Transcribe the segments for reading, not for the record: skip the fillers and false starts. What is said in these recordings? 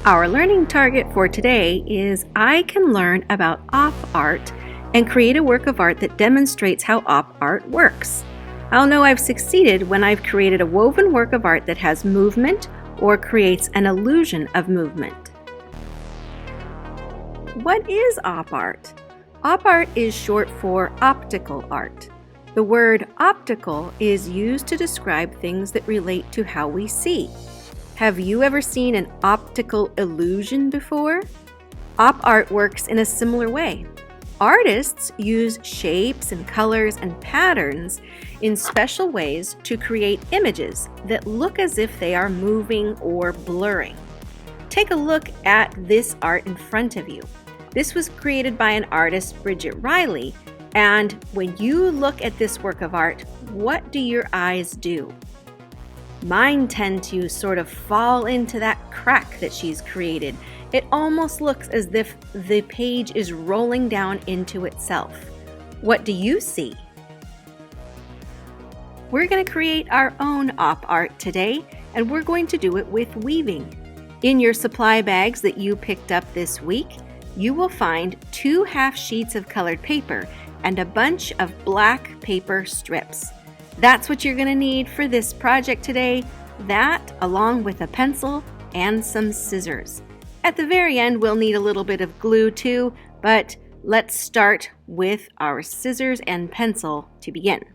Our learning target for today is I can learn about op art and create a work of art that demonstrates how op art works. I'll know I've succeeded when I've created a woven work of art that has movement or creates an illusion of movement. What is op art? Op art is short for optical art. The word optical is used to describe things that relate to how we see. Have you ever seen an optical illusion before? Op art works in a similar way. Artists use shapes and colors and patterns in special ways to create images that look as if they are moving or blurring. Take a look at this art in front of you. This was created by an artist, Bridget Riley, and when you look at this work of art, what do your eyes do? Mine tend to sort of fall into that crack that she's created. It almost looks as if the page is rolling down into itself. What do you see? We're going to create our own op art today, and we're going to do it with weaving. In your supply bags that you picked up this week, you will find 2 half sheets of colored paper and a bunch of black paper strips. That's what you're going to need for this project today, that along with a pencil and some scissors. At the very end, we'll need a little bit of glue too, but let's start with our scissors and pencil to begin.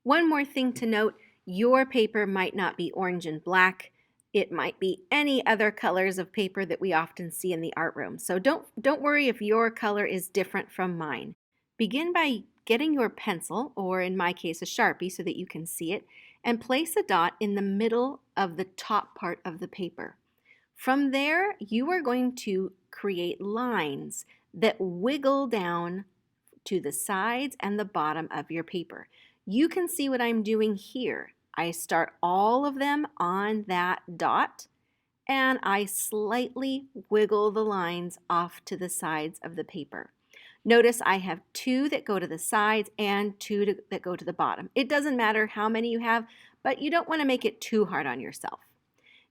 One more thing to note, your paper might not be orange and black. It might be any other colors of paper that we often see in the art room. So don't worry if your color is different from mine. Begin by getting your pencil, or in my case a Sharpie so that you can see it, and place a dot in the middle of the top part of the paper. From there, you are going to create lines that wiggle down to the sides and the bottom of your paper. You can see what I'm doing here. I start all of them on that dot, and I slightly wiggle the lines off to the sides of the paper. Notice I have 2 that go to the sides and 2 that go to the bottom. It doesn't matter how many you have, but you don't want to make it too hard on yourself.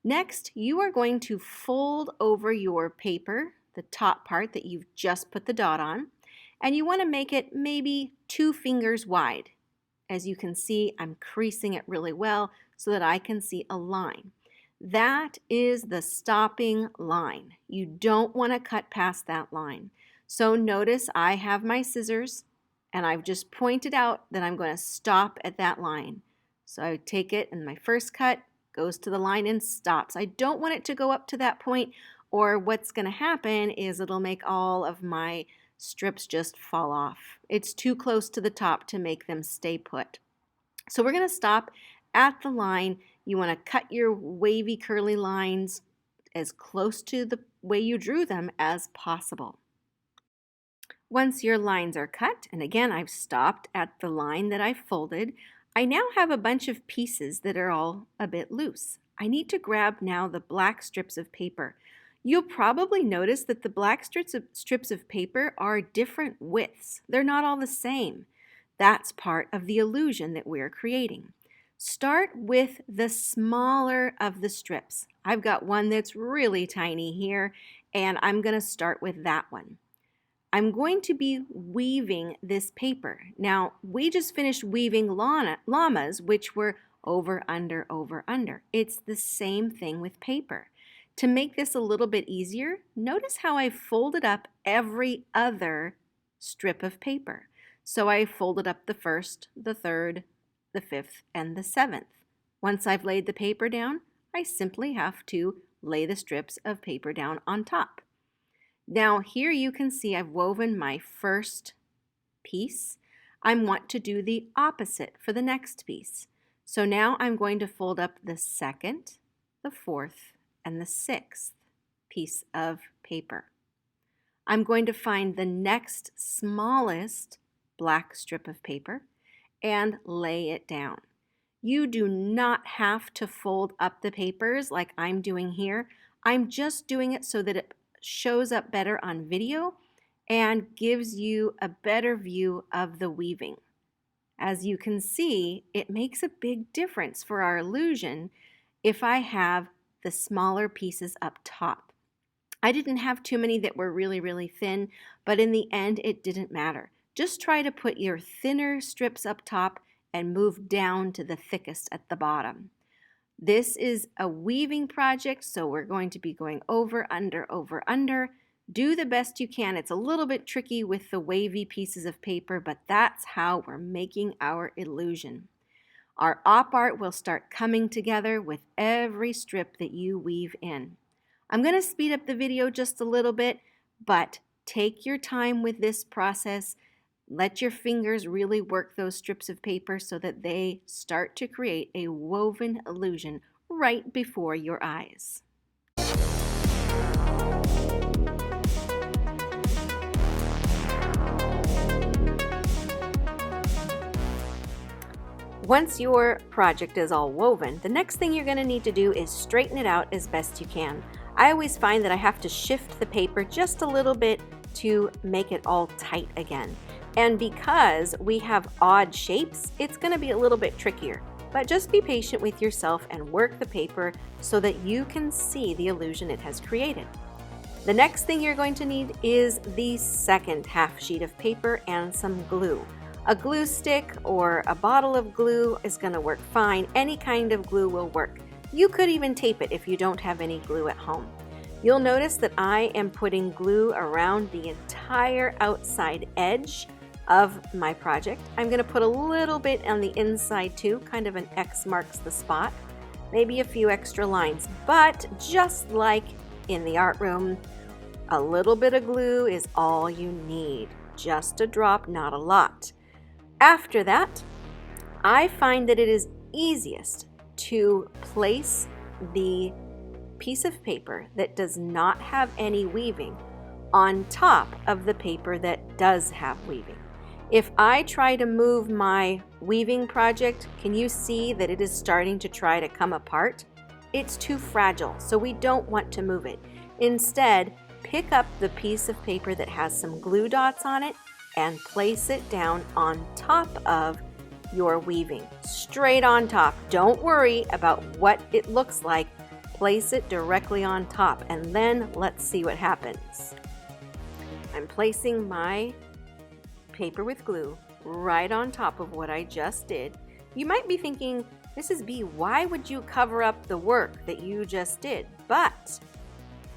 Next, you are going to fold over your paper, the top part that you've just put the dot on, and you want to make it maybe 2 fingers wide. As you can see, I'm creasing it really well so that I can see a line. That is the stopping line. You don't want to cut past that line. So notice I have my scissors and I've just pointed out that I'm going to stop at that line. So I take it and my first cut goes to the line and stops. I don't want it to go up to that point, or what's going to happen is it'll make all of my strips just fall off. It's too close to the top to make them stay put. So we're going to stop at the line. You want to cut your wavy curly lines as close to the way you drew them as possible. Once your lines are cut, and again I've stopped at the line that I folded, I now have a bunch of pieces that are all a bit loose. I need to grab now the black strips of paper. You'll probably notice that the black strips of paper are different widths. They're not all the same. That's part of the illusion that we're creating. Start with the smaller of the strips. I've got one that's really tiny here, and I'm going to start with that one. I'm going to be weaving this paper. Now, we just finished weaving llamas, which were over, under, over, under. It's the same thing with paper. To make this a little bit easier, notice how I folded up every other strip of paper. So I folded up the 1st, the 3rd, the 5th, and the 7th. Once I've laid the paper down, I simply have to lay the strips of paper down on top. Now here you can see I've woven my first piece. I want to do the opposite for the next piece. So now I'm going to fold up the 2nd, the 4th, and the 6th piece of paper. I'm going to find the next smallest black strip of paper and lay it down. You do not have to fold up the papers like I'm doing here. I'm just doing it so that it shows up better on video and gives you a better view of the weaving. As you can see, it makes a big difference for our illusion if I have the smaller pieces up top. I didn't have too many that were really, really thin, but in the end, it didn't matter. Just try to put your thinner strips up top and move down to the thickest at the bottom. This is a weaving project, so we're going to be going over, under. Do the best you can. It's a little bit tricky with the wavy pieces of paper, but that's how we're making our illusion. Our op art will start coming together with every strip that you weave in. I'm going to speed up the video just a little bit, but take your time with this process. Let your fingers really work those strips of paper so that they start to create a woven illusion right before your eyes. Once your project is all woven, the next thing you're going to need to do is straighten it out as best you can. I always find that I have to shift the paper just a little bit to make it all tight again. And because we have odd shapes, it's going to be a little bit trickier. But just be patient with yourself and work the paper so that you can see the illusion it has created. The next thing you're going to need is the second half sheet of paper and some glue. A glue stick or a bottle of glue is going to work fine. Any kind of glue will work. You could even tape it if you don't have any glue at home. You'll notice that I am putting glue around the entire outside edge of my project. I'm going to put a little bit on the inside too, kind of an X marks the spot, maybe a few extra lines. But just like in the art room, a little bit of glue is all you need. Just a drop, not a lot. After that, I find that it is easiest to place the piece of paper that does not have any weaving on top of the paper that does have weaving. If I try to move my weaving project, can you see that it is starting to try to come apart? It's too fragile, so we don't want to move it. Instead, pick up the piece of paper that has some glue dots on it and place it down on top of your weaving. Straight on top. Don't worry about what it looks like. Place it directly on top, and then let's see what happens. I'm placing my paper with glue right on top of what I just did. You might be thinking, Mrs. B, why would you cover up the work that you just did? But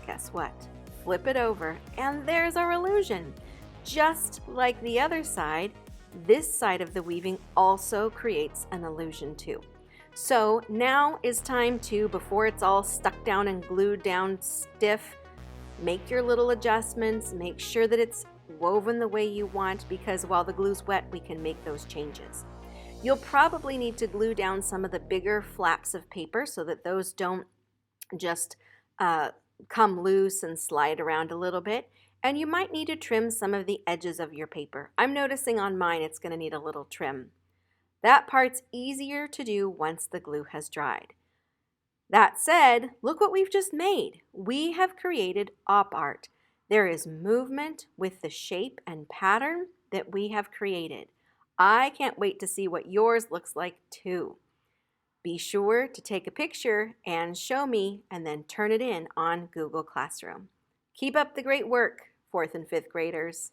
guess what? Flip it over, and there's our illusion. Just like the other side, this side of the weaving also creates an illusion too. So now is time to, before it's all stuck down and glued down stiff, make your little adjustments, make sure that it's woven the way you want, because while the glue's wet, we can make those changes. You'll probably need to glue down some of the bigger flaps of paper so that those don't just come loose and slide around a little bit. And you might need to trim some of the edges of your paper. I'm noticing on mine it's going to need a little trim. That part's easier to do once the glue has dried. That said, look what we've just made. We have created op art. There is movement with the shape and pattern that we have created. I can't wait to see what yours looks like too. Be sure to take a picture and show me, and then turn it in on Google Classroom. Keep up the great work, 4th and 5th graders.